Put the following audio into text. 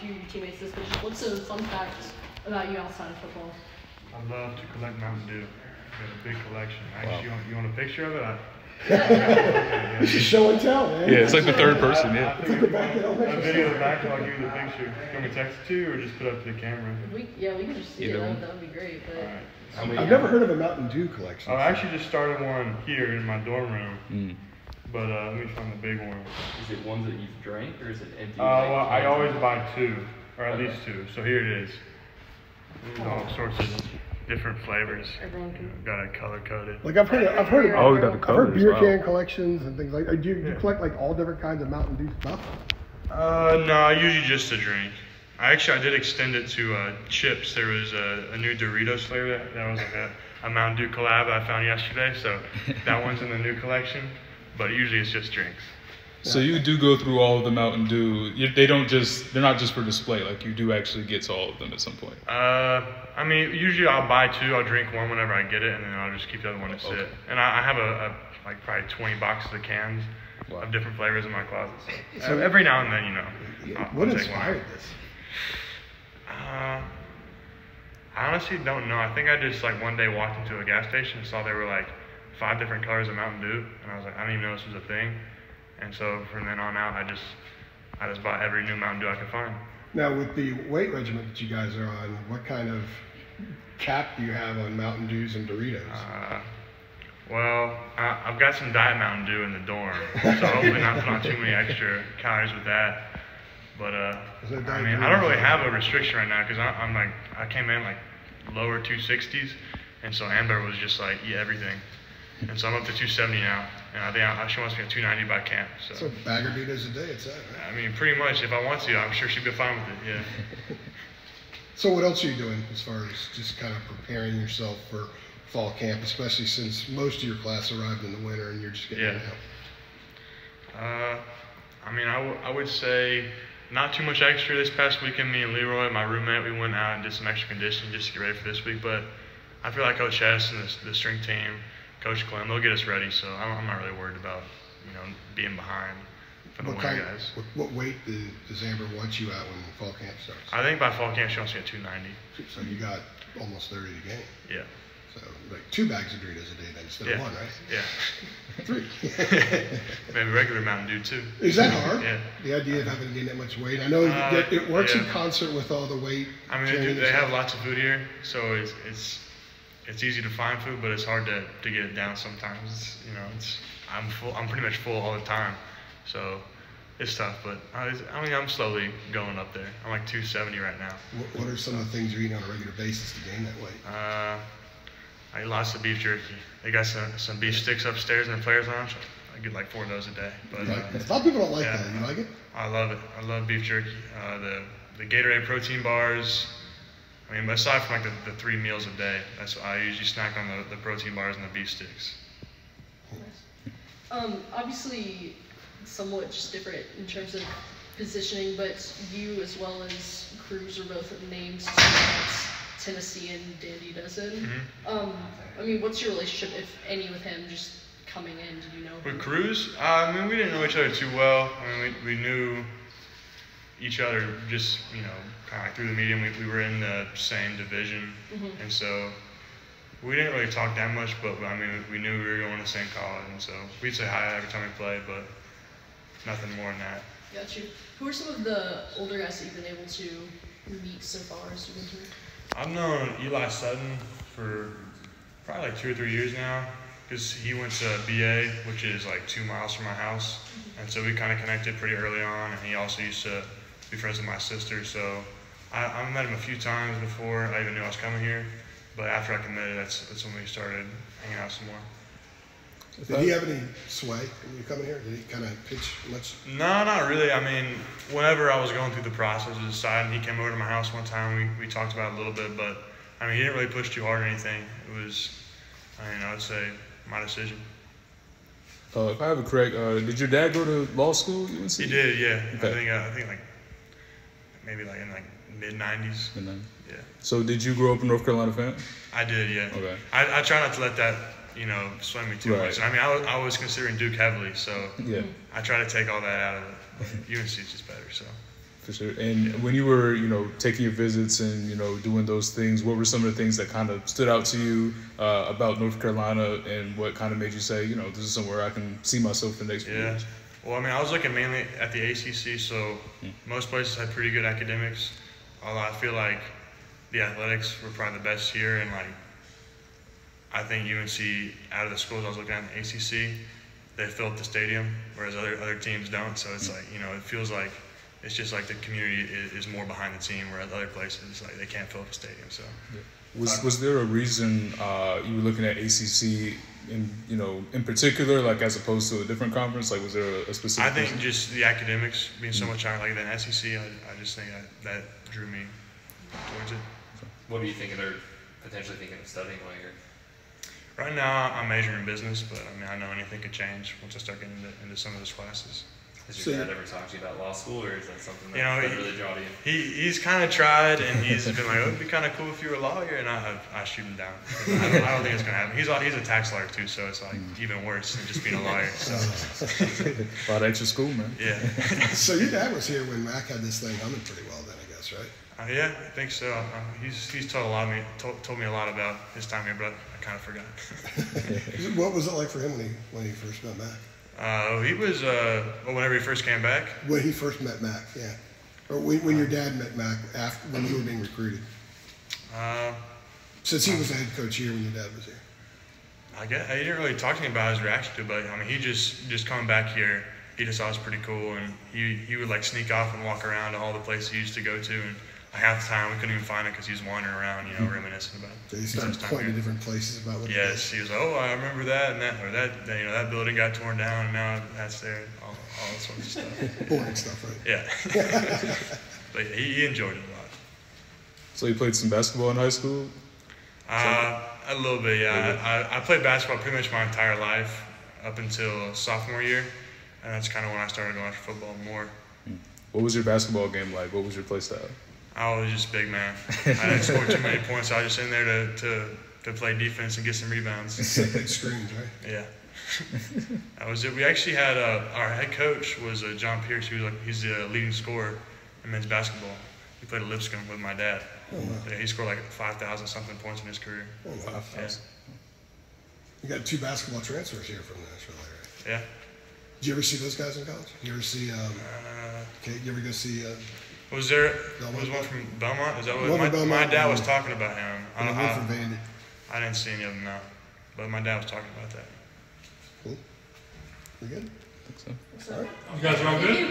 few of your teammates this, but just what's a fun fact about you outside of football? I love to collect Mountain Dew. I've got a big collection. Actually, you want a picture of it? This is show and tell, man. Yeah, it's like the third person, yeah. I think a video of the back, I'll give you the picture. You want me to text it to you or just put it up to the camera? We can just see it. That would be great. But I've never heard of a Mountain Dew collection. I actually just started one here in my dorm room. But let me find the big one. Is it ones that you've drank or is it empty? Well, I always buy 2, or at least 2. So here it is. There's all sorts of different flavors. Everyone can. Got it color coded. Like I've heard Oh, we got the colors. I've heard beer can collections and things like that. Do you collect like all different kinds of Mountain Dew stuff? No, usually just a drink. I did extend it to chips. There was a new Doritos flavor that was like a Mountain Dew collab I found yesterday. So that one's in the new collection. But usually it's just drinks. So you do go through all of the Mountain Dew. They're not just for display. Like you do actually get to all of them at some point. I mean, usually I'll buy 2. I'll drink one whenever I get it, and then I'll just keep the other one to sit. Okay. And I have like probably 20 boxes of cans of different flavors in my closet. So every now and then, What I'll inspired this? I honestly don't know. I think I just like one day walked into a gas station and saw there were like 5 different colors of Mountain Dew, and I was like, I didn't even know this was a thing. And so from then on out, I just bought every new Mountain Dew I could find. Now, with the weight regimen that you guys are on, what kind of cap do you have on Mountain Dews and Doritos? Well, I've got some Diet Mountain Dew in the dorm, so hopefully not put on too many extra calories with that. But I mean, I don't really have a restriction right now because I came in like lower 260s, and so Amber was just like eat everything, and so I'm up to 270 now, and I think she wants me at 290 by camp. So a bag of Doritos a day, it's that, right? I mean, pretty much. If I want to, I'm sure she'd be fine with it. Yeah. So what else are you doing as far as just kind of preparing yourself for fall camp, especially since most of your class arrived in the winter and you're just getting it out? I mean, I would say not too much extra this past weekend. Me and Leroy, my roommate, we went out and did some extra conditioning just to get ready for this week. But I feel like Coach Hess and the strength team, Coach Clem, they'll get us ready. So I'm not really worried about being behind for the winter guys. What weight does Amber want you at when fall camp starts? I think by fall camp she wants me at 290. So you got almost 30 to gain. Yeah. So like 2 bags of Doritos a day then instead of 1, right? Yeah. 3. Maybe regular Mountain Dew too. Is that hard? Yeah. The idea of having to gain that much weight. I know it works in concert with all the weight. I mean, they have lots of food here, so it's easy to find food, but it's hard to get it down sometimes. I'm pretty much full all the time, so it's tough. But I mean, I'm slowly going up there. I'm like 270 right now. What are some of the things you're eating on a regular basis to gain that weight? I eat lots of beef jerky. They got some beef sticks upstairs in the players' lounge. I get like 4 of those a day. But a lot of people don't like that. You like it? I love it. I love beef jerky. The Gatorade protein bars. I mean, aside from like the 3 meals a day, I usually snack on the protein bars and the beef sticks. Obviously, somewhat just different in terms of positioning, but you as well as Cruz are both named Tennessee and Dandy Dozen. I mean, what's your relationship, if any, with him just coming in? Do you know? With Cruz? I mean, we didn't know each other too well. I mean, we knew each other just, kind of like through the medium. We were in the same division, and so we didn't really talk that much, but I mean, we knew we were going to the same college, and so we'd say hi every time we played, but nothing more than that. Got you. Who are some of the older guys that you've been able to meet so far as you've been through? I've known Eli Sutton for probably like 2 or 3 years now, because he went to BA, which is like 2 miles from my house, and so we kind of connected pretty early on, and he also used to be friends with my sister, so I met him a few times before I even knew I was coming here, but after I committed, that's when we started hanging out some more. Did he have any sway when you come here? Did he kind of pitch much? No, not really. I mean, whenever I was going through the process of deciding, he came over to my house one time. We talked about it a little bit, but I mean, he didn't really push too hard or anything. It was, I would say, my decision. If I have it correct, did your dad go to law school at UNC? He did, yeah. Okay. I think like maybe like in like mid-90s. Yeah. So did you grow up a North Carolina fan? I did, yeah. Okay. I try not to let that sway me too much. I mean, I was considering Duke heavily, so I try to take all that out of it. UNC is just better, so. For sure. And when you were, taking your visits and, doing those things, what were some of the things that kind of stood out to you about North Carolina, and what kind of made you say, this is somewhere I can see myself in the next few years? Well, I mean, I was looking mainly at the ACC, so most places had pretty good academics. Although I feel like the athletics were probably the best here, and I think UNC, out of the schools I was looking at in the ACC, they filled the stadium, whereas other teams don't. So it's it feels like it's just like the community is more behind the team, whereas other places they can't fill the stadium. So was there a reason you were looking at ACC in particular, as opposed to a different conference? Was there a specific? I think just the academics being so much higher than SEC. I just think that drew me towards it. What do you think they're potentially thinking of studying while you're? Right now, I'm majoring in business, but I know anything could change once I start getting into some of those classes. Has your dad ever talked to you about law school, or is that something that really draw to you? He's kind of tried, and he's been like, "Oh, it'd be kind of cool if you were a lawyer," and I shoot him down. I don't think it's gonna happen. He's a tax lawyer too, so it's even worse than just being a lawyer. So a lot of extra school, man. Yeah. So your dad was here when Mac had this thing humming pretty well, then, I guess, right? Yeah, I think so. He's told me a lot about his time here, but I kind of forgot. What was it like for him when he first met Mac? He was whenever he first came back. When he first met Mac, yeah. Or when your dad met Mac when you were being recruited. Since he was the head coach here when your dad was here. I guess he didn't really talk to me about his reaction to it, but he just coming back here, he just thought it was pretty cool, and he would sneak off and walk around to all the places he used to go to, and half the time we couldn't even find it because he was wandering around, reminiscing about. So he started pointing to different places about what. Yes, he was. Oh, I remember that and that, or that. That building got torn down, and now that's there. All sorts of stuff. Boring stuff, right? Yeah. But he enjoyed it a lot. So you played some basketball in high school? A little bit, yeah. I played basketball pretty much my entire life up until sophomore year, and that's kind of when I started going after football more. What was your basketball game like? What was your play style? I was just big, man. I didn't score too many points. I was just in there to play defense and get some rebounds. Screens, right? Yeah. That was it. We actually had our head coach was John Pierce. He's the leading scorer in men's basketball. He played at Lipscomb with my dad. Oh, wow. Yeah, he scored 5,000 something points in his career. Oh, wow. 5,000. Yeah. You got 2 basketball transfers here from Nashville, right? Yeah. Did you ever see those guys in college? You ever see? You ever go see? Was one from Belmont? Is that what my dad was talking about him? One from Vandy. I didn't see any of them, no. But my dad was talking about that. Cool. We good? I think so. All right. You guys are all good?